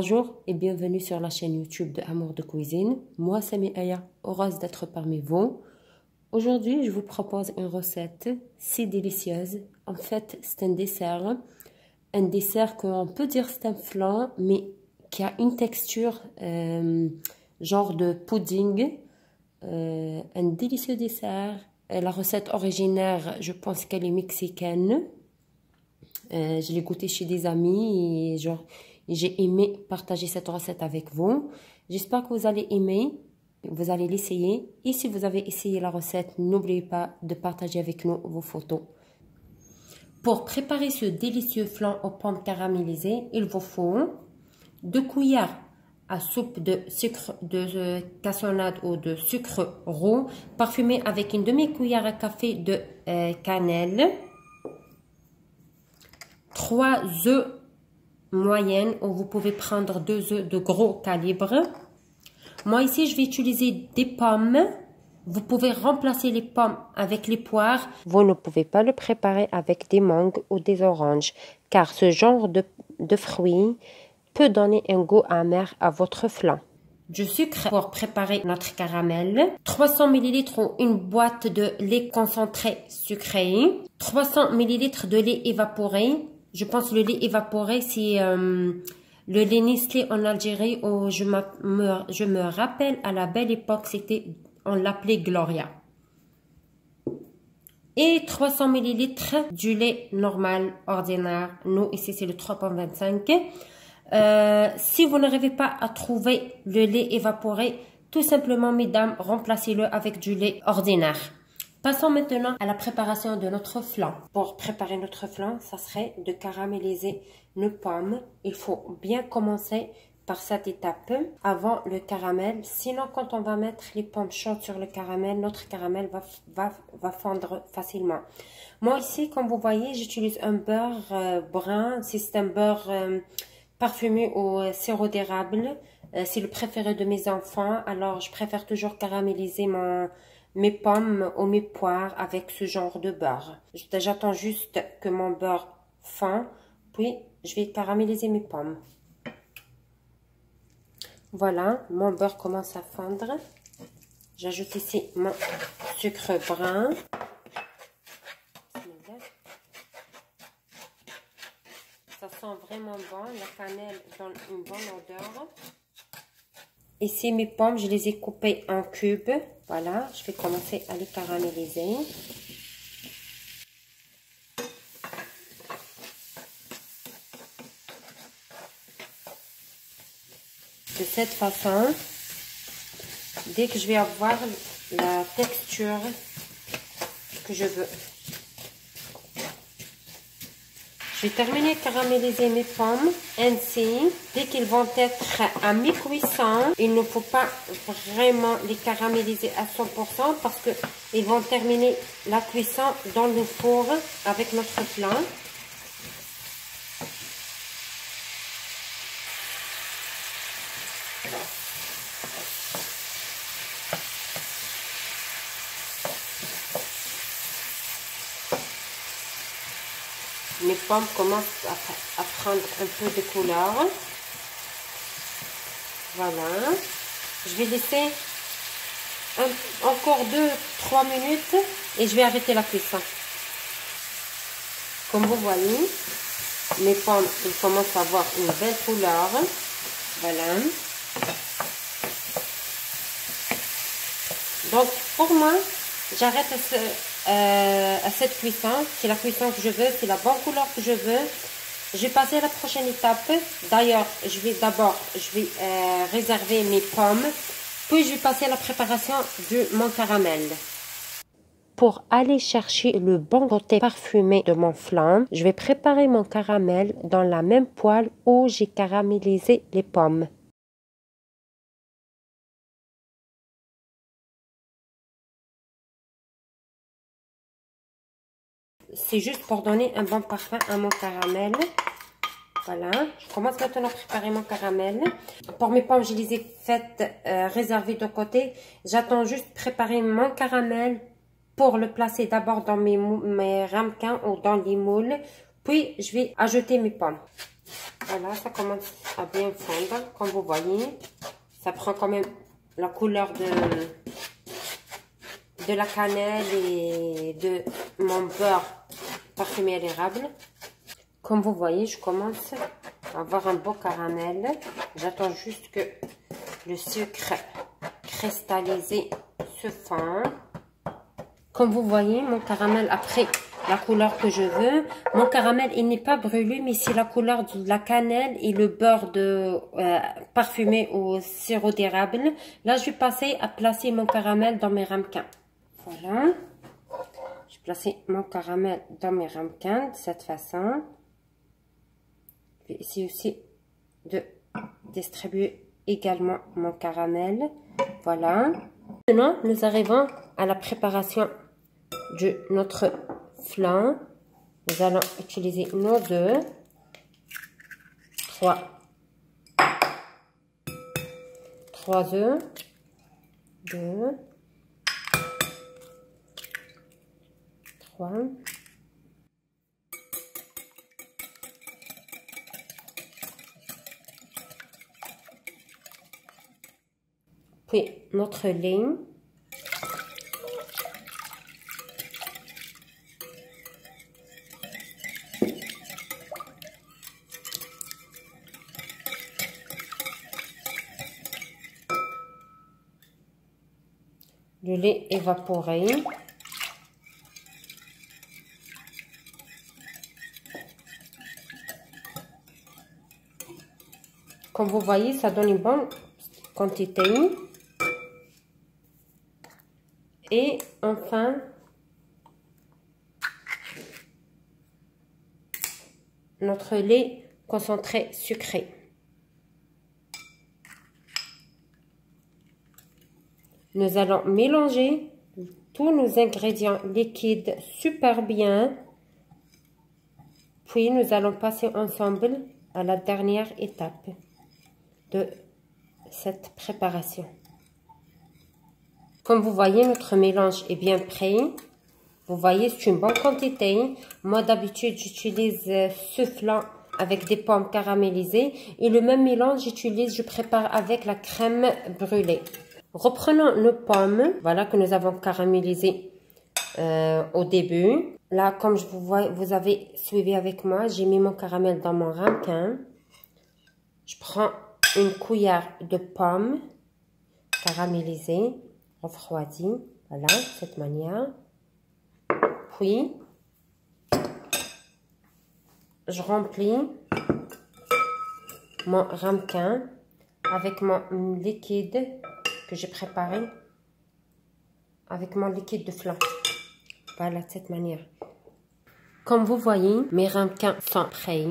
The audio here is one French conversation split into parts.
Bonjour et bienvenue sur la chaîne YouTube de Amour de Cuisine. Moi, c'est Aya, heureuse d'être parmi vous. Aujourd'hui, je vous propose une recette si délicieuse. En fait, c'est un dessert qu'on peut dire c'est un flan, mais qui a une texture genre de pudding. Un délicieux dessert. La recette originaire, je pense qu'elle est mexicaine. Je l'ai goûté chez des amis et j'ai aimé partager cette recette avec vous. J'espère que vous allez aimer, vous allez l'essayer. Et si vous avez essayé la recette, n'oubliez pas de partager avec nous vos photos. Pour préparer ce délicieux flan aux pommes caramélisées, il vous faut 2 cuillères à soupe de sucre de cassonade ou de sucre roux, parfumé avec une demi-cuillère à café de cannelle, 3 œufs moyennes, ou vous pouvez prendre 2 œufs de gros calibre. Moi ici, je vais utiliser des pommes. Vous pouvez remplacer les pommes avec les poires. Vous ne pouvez pas le préparer avec des mangues ou des oranges, car ce genre de fruits peut donner un goût amer à votre flan. Du sucre pour préparer notre caramel, 300 ml ou une boîte de lait concentré sucré, 300 ml de lait évaporé. Je pense que le lait évaporé, c'est le lait Nestlé en Algérie, où je me rappelle à la belle époque, on l'appelait Gloria. Et 300 ml du lait normal, ordinaire. Nous, ici, c'est le 3,25. Si vous n'arrivez pas à trouver le lait évaporé, tout simplement, mesdames, remplacez-le avec du lait ordinaire. Passons maintenant à la préparation de notre flan. Pour préparer notre flan, ça serait de caraméliser nos pommes. Il faut bien commencer par cette étape avant le caramel. Sinon, quand on va mettre les pommes chaudes sur le caramel, notre caramel va fondre facilement. Moi ici, comme vous voyez, j'utilise un beurre brun. C'est un beurre parfumé au sirop d'érable. C'est le préféré de mes enfants. Alors, je préfère toujours caraméliser mes pommes ou mes poires avec ce genre de beurre. J'attends juste que mon beurre fond, puis je vais caraméliser mes pommes. Voilà, mon beurre commence à fondre. J'ajoute ici mon sucre brun. Ça sent vraiment bon, la cannelle donne une bonne odeur. Ici, mes pommes, je les ai coupées en cubes. Voilà, je vais commencer à les caraméliser. De cette façon, dès que je vais avoir la texture que je veux. Je vais terminer de caraméliser mes pommes. Ainsi, dès qu'ils vont être à mi-cuisson, il ne faut pas vraiment les caraméliser à 100% parce qu'ils vont terminer la cuisson dans le four avec notre flan. Mes pommes commencent à prendre un peu de couleur. Voilà. Je vais laisser encore 2-3 minutes et je vais arrêter la cuisson. Comme vous voyez, mes pommes commencent à avoir une belle couleur. Voilà. Donc, pour moi, j'arrête à cette cuisson. C'est la cuisson que je veux, c'est la bonne couleur que je veux. Je vais passer à la prochaine étape. D'ailleurs, je vais réserver mes pommes, puis je vais passer à la préparation de mon caramel. Pour aller chercher le bon côté parfumé de mon flan, je vais préparer mon caramel dans la même poêle où j'ai caramélisé les pommes. C'est juste pour donner un bon parfum à mon caramel. Voilà, je commence maintenant à préparer mon caramel. Pour mes pommes, je les ai faites réserver de côté. J'attends juste préparer mon caramel pour le placer d'abord dans mes ramequins ou dans les moules. Puis, je vais ajouter mes pommes. Voilà, ça commence à bien fondre. Comme vous voyez, ça prend quand même la couleur de la cannelle et de mon beurre parfumé à l'érable. Comme vous voyez, je commence à avoir un beau caramel. J'attends juste que le sucre cristallisé se fond. Comme vous voyez, mon caramel a pris la couleur que je veux. Mon caramel, il n'est pas brûlé, mais c'est la couleur de la cannelle et le beurre parfumé au sirop d'érable. Là, je vais passer à placer mon caramel dans mes ramequins. Voilà. Je vais placer mon caramel dans mes ramequins de cette façon. Je vais essayer aussi de distribuer également mon caramel. Voilà. Maintenant, nous arrivons à la préparation de notre flan. Nous allons utiliser nos œufs. 3 œufs. 2. 3. Puis notre lait. Le lait évaporé. Comme vous voyez, ça donne une bonne quantité. Et enfin, notre lait concentré sucré. Nous allons mélanger tous nos ingrédients liquides super bien. Puis, nous allons passer ensemble à la dernière étape de cette préparation. Comme vous voyez, notre mélange est bien prêt. Vous voyez, c'est une bonne quantité. Moi, d'habitude, j'utilise ce flan avec des pommes caramélisées. Et le même mélange, je prépare avec la crème brûlée. Reprenons nos pommes, voilà, que nous avons caramélisées au début. Là, comme je vous vois, vous avez suivi avec moi, j'ai mis mon caramel dans mon ramequin. Je prends une cuillère de pommes caramélisées, refroidies, voilà, de cette manière. Puis, je remplis mon ramequin avec mon liquide que j'ai préparé, avec mon liquide de flan. Voilà, de cette manière. Comme vous voyez, mes ramequins sont prêts.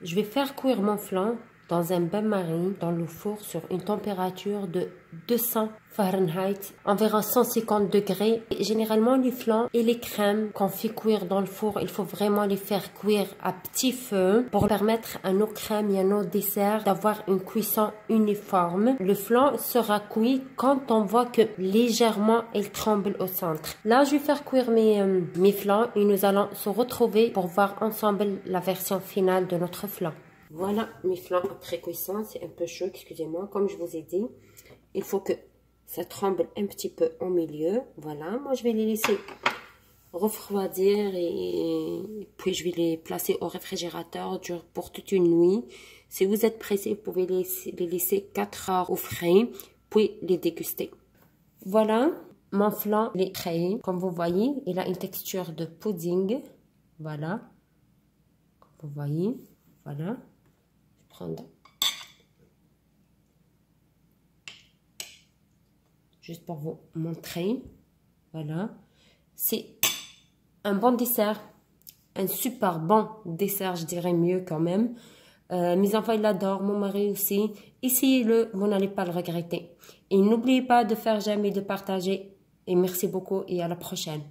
Je vais faire cuire mon flan dans un bain-marie dans le four sur une température de 200 Fahrenheit, environ 150 degrés. Et généralement, les flans et les crèmes qu'on fait cuire dans le four, il faut vraiment les faire cuire à petit feu pour permettre à nos crèmes et à nos desserts d'avoir une cuisson uniforme. Le flan sera cuit quand on voit que légèrement il tremble au centre. Là, je vais faire cuire mes flans et nous allons se retrouver pour voir ensemble la version finale de notre flan. Voilà mes flans après cuisson, c'est un peu chaud, excusez-moi. Comme je vous ai dit, il faut que ça tremble un petit peu au milieu. Voilà, moi je vais les laisser refroidir et puis je vais les placer au réfrigérateur pour toute une nuit. Si vous êtes pressé, vous pouvez les laisser 4 heures au frais, puis les déguster. Voilà, mon flan est prêt. Comme vous voyez, il a une texture de pudding. Voilà, comme vous voyez, voilà. Prendre juste pour vous montrer. Voilà, c'est un bon dessert, un super bon dessert, je dirais mieux quand même. Mes enfants ils l'adorent, mon mari aussi. Essayez-le, vous n'allez pas le regretter. Et n'oubliez pas de faire j'aime et de partager. Et merci beaucoup et à la prochaine.